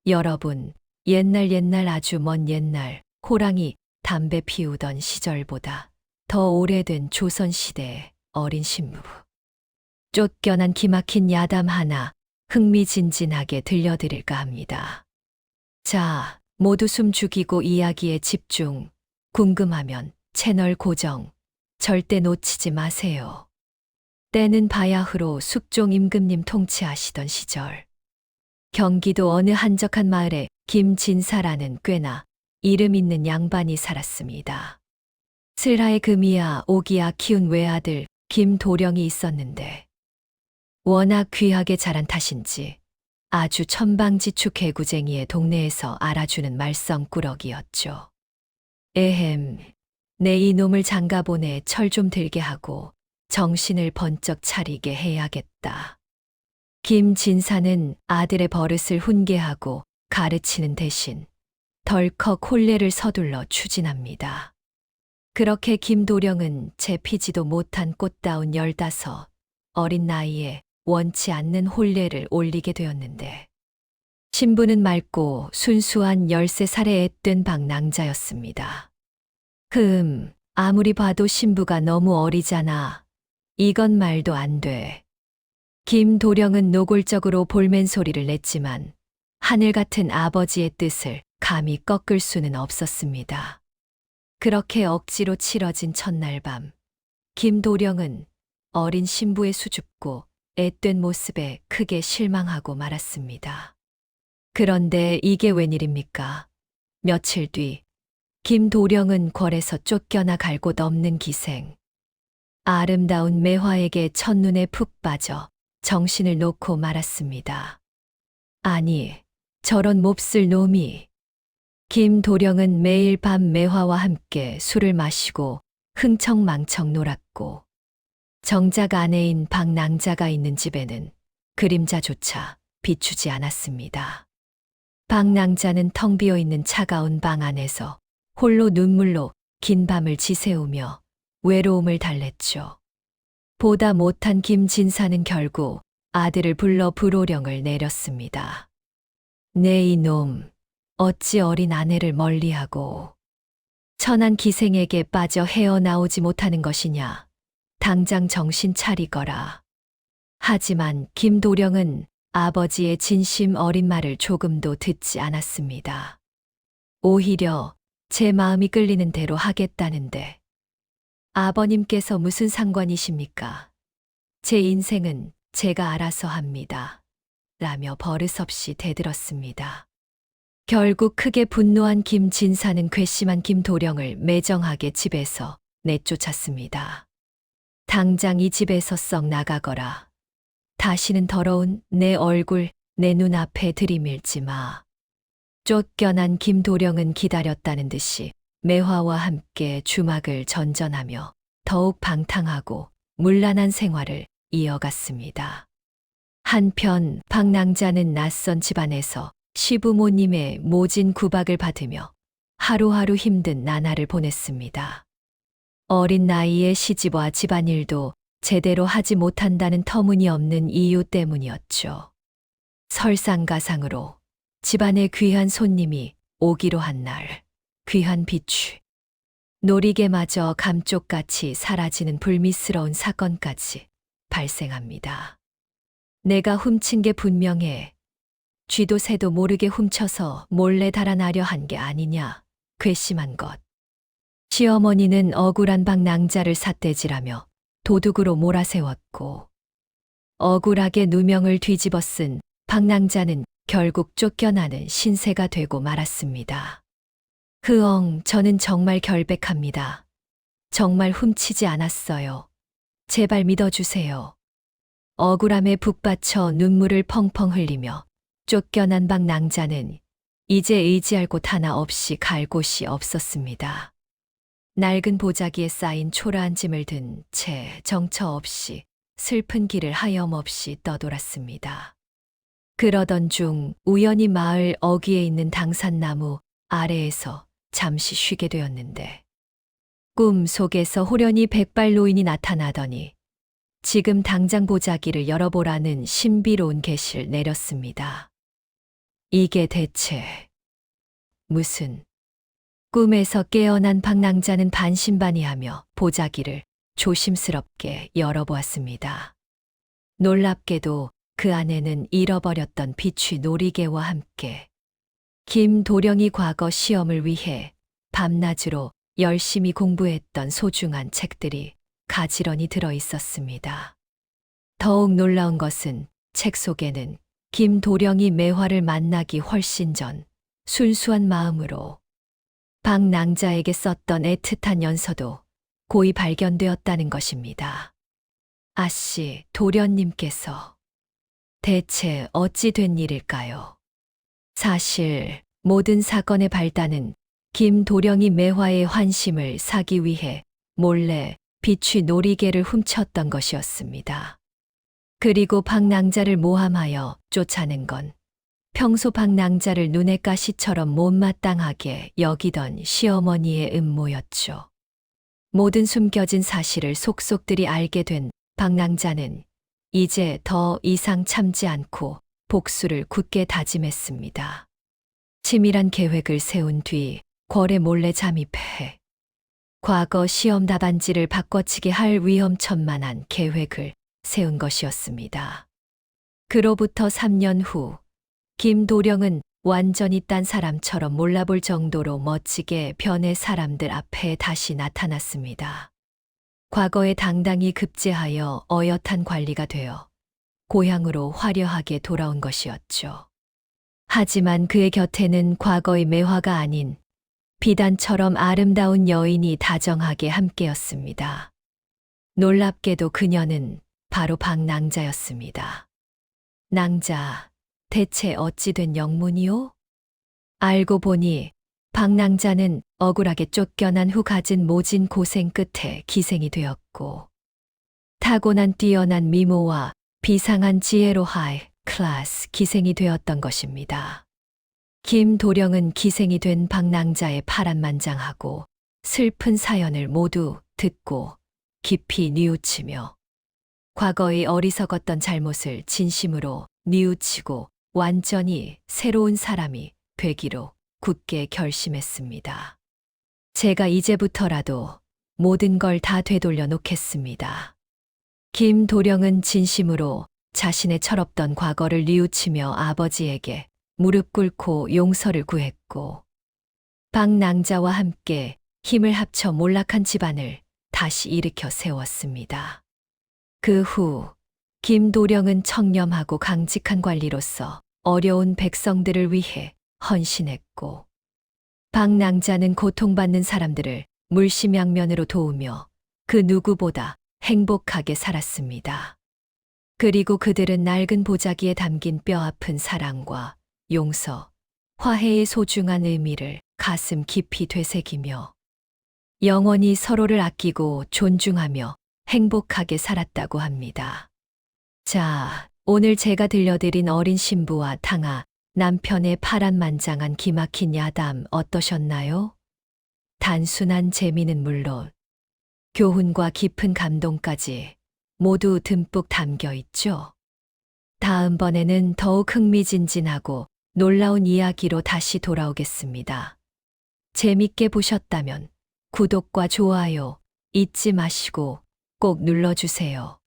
여러분, 옛날 아주 먼 옛날 호랑이 담배 피우던 시절보다 더 오래된 조선시대의 어린 신부. 쫓겨난 기막힌 야담 하나 흥미진진하게 들려드릴까 합니다. 자, 모두 숨 죽이고 이야기에 집중. 궁금하면 채널 고정. 절대 놓치지 마세요. 때는 바야흐로 숙종 임금님 통치하시던 시절. 경기도 어느 한적한 마을에 김진사라는 꽤나 이름 있는 양반이 살았습니다. 슬하의 금이야 오기야 키운 외아들 김도령이 있었는데 워낙 귀하게 자란 탓인지 아주 천방지축 개구쟁이의 동네에서 알아주는 말썽꾸러기였죠. 에헴, 내 이놈을 장가보내 철 좀 들게 하고 정신을 번쩍 차리게 해야겠다. 김진사는 아들의 버릇을 훈계하고 가르치는 대신 덜컥 혼례를 서둘러 추진합니다. 그렇게 김도령은 재피지도 못한 꽃다운 15 어린 나이에 원치 않는 혼례를 올리게 되었는데 신부는 맑고 순수한 13살의 앳된 방랑자였습니다. 아무리 봐도 신부가 너무 어리잖아. 이건 말도 안 돼. 김도령은 노골적으로 볼멘 소리를 냈지만 하늘 같은 아버지의 뜻을 감히 꺾을 수는 없었습니다. 그렇게 억지로 치러진 첫날 밤, 김도령은 어린 신부의 수줍고 앳된 모습에 크게 실망하고 말았습니다. 그런데 이게 웬일입니까? 며칠 뒤, 김도령은 궐에서 쫓겨나 갈 곳 없는 기생. 아름다운 매화에게 첫눈에 푹 빠져 정신을 놓고 말았습니다. 아니, 저런 몹쓸 놈이. 김도령은 매일 밤 매화와 함께 술을 마시고 흥청망청 놀았고 정작 아내인 박낭자가 있는 집에는 그림자조차 비추지 않았습니다. 박낭자는 텅 비어 있는 차가운 방 안에서 홀로 눈물로 긴 밤을 지새우며 외로움을 달랬죠. 보다 못한 김진사는 결국 아들을 불러 불호령을 내렸습니다. 내 이놈, 어찌 어린 아내를 멀리하고 천한 기생에게 빠져 헤어나오지 못하는 것이냐. 당장 정신 차리거라. 하지만 김도령은 아버지의 진심 어린 말을 조금도 듣지 않았습니다. 오히려 제 마음이 끌리는 대로 하겠다는데 아버님께서 무슨 상관이십니까? 제 인생은 제가 알아서 합니다. 라며 버릇없이 대들었습니다. 결국 크게 분노한 김진사는 괘씸한 김도령을 매정하게 집에서 내쫓았습니다. 당장 이 집에서 썩 나가거라. 다시는 더러운 내 얼굴 내 눈앞에 들이밀지 마. 쫓겨난 김도령은 기다렸다는 듯이 매화와 함께 주막을 전전하며 더욱 방탕하고 문란한 생활을 이어갔습니다. 한편 박낭자는 낯선 집안에서 시부모님의 모진 구박을 받으며 하루하루 힘든 나날을 보냈습니다. 어린 나이에 시집와 집안일도 제대로 하지 못한다는 터무니없는 이유 때문이었죠. 설상가상으로 집안에 귀한 손님이 오기로 한 날, 귀한 비취, 놀이개마저 감쪽같이 사라지는 불미스러운 사건까지 발생합니다. 내가 훔친 게 분명해. 쥐도 새도 모르게 훔쳐서 몰래 달아나려 한 게 아니냐, 괘씸한 것. 시어머니는 억울한 박낭자를 삿대질하며 도둑으로 몰아세웠고 억울하게 누명을 뒤집어 쓴 박낭자는 결국 쫓겨나는 신세가 되고 말았습니다. 저는 정말 결백합니다. 정말 훔치지 않았어요. 제발 믿어주세요. 억울함에 북받쳐 눈물을 펑펑 흘리며 쫓겨난 박낭자는 이제 의지할 곳 하나 없이 갈 곳이 없었습니다. 낡은 보자기에 쌓인 초라한 짐을 든 채 정처 없이 슬픈 길을 하염없이 떠돌았습니다. 그러던 중 우연히 마을 어귀에 있는 당산나무 아래에서 잠시 쉬게 되었는데 꿈 속에서 호련히 백발 노인이 나타나더니 지금 당장 보자기를 열어보라는 신비로운 계시를 내렸습니다. 이게 대체 무슨 꿈에서 깨어난 박낭자는 반신반의하며 보자기를 조심스럽게 열어보았습니다. 놀랍게도 그 안에는 잃어버렸던 비취 놀이개와 함께 김도령이 과거 시험을 위해 밤낮으로 열심히 공부했던 소중한 책들이 가지런히 들어 있었습니다. 더욱 놀라운 것은 책 속에는 김도령이 매화를 만나기 훨씬 전 순수한 마음으로 박낭자에게 썼던 애틋한 연서도 고이 발견되었다는 것입니다. 아씨, 도련님께서 대체 어찌 된 일일까요? 사실 모든 사건의 발단은 김도령이 매화의 환심을 사기 위해 몰래 비취 놀이개를 훔쳤던 것이었습니다. 그리고 박낭자를 모함하여 쫓아낸 건 평소 박낭자를 눈의 가시처럼 못마땅하게 여기던 시어머니의 음모였죠. 모든 숨겨진 사실을 속속들이 알게 된 박낭자는 이제 더 이상 참지 않고 복수를 굳게 다짐했습니다. 치밀한 계획을 세운 뒤 궐에 몰래 잠입해 과거 시험 답안지를 바꿔치기 할 위험천만한 계획을 세운 것이었습니다. 그로부터 3년 후 김도령은 완전히 딴 사람처럼 몰라볼 정도로 멋지게 변해 사람들 앞에 다시 나타났습니다. 과거에 당당히 급제하여 어엿한 관리가 되어 고향으로 화려하게 돌아온 것이었죠. 하지만 그의 곁에는 과거의 매화가 아닌 비단처럼 아름다운 여인이 다정하게 함께였습니다. 놀랍게도 그녀는 바로 박낭자였습니다. 낭자, 대체 어찌 된 영문이오? 알고 보니 박낭자는 억울하게 쫓겨난 후 가진 모진 고생 끝에 기생이 되었고 타고난 뛰어난 미모와 비상한 지혜로 하이 클래스 기생이 되었던 것입니다. 김도령은 기생이 된 박낭자의 파란만장하고 슬픈 사연을 모두 듣고 깊이 뉘우치며 과거의 어리석었던 잘못을 진심으로 뉘우치고 완전히 새로운 사람이 되기로 굳게 결심했습니다. 제가 이제부터라도 모든 걸 다 되돌려 놓겠습니다. 김도령은 진심으로 자신의 철없던 과거를 뉘우치며 아버지에게 무릎 꿇고 용서를 구했고 박낭자와 함께 힘을 합쳐 몰락한 집안을 다시 일으켜 세웠습니다. 그 후 김도령은 청렴하고 강직한 관리로서 어려운 백성들을 위해 헌신했고 박낭자는 고통받는 사람들을 물심양면으로 도우며 그 누구보다 행복하게 살았습니다. 그리고 그들은 낡은 보자기에 담긴 뼈아픈 사랑과 용서, 화해의 소중한 의미를 가슴 깊이 되새기며 영원히 서로를 아끼고 존중하며 행복하게 살았다고 합니다. 자, 오늘 제가 들려드린 어린 신부와 탕아, 남편의 파란만장한 기막힌 야담 어떠셨나요? 단순한 재미는 물론 교훈과 깊은 감동까지 모두 듬뿍 담겨 있죠. 다음번에는 더욱 흥미진진하고 놀라운 이야기로 다시 돌아오겠습니다. 재밌게 보셨다면 구독과 좋아요 잊지 마시고 꼭 눌러주세요.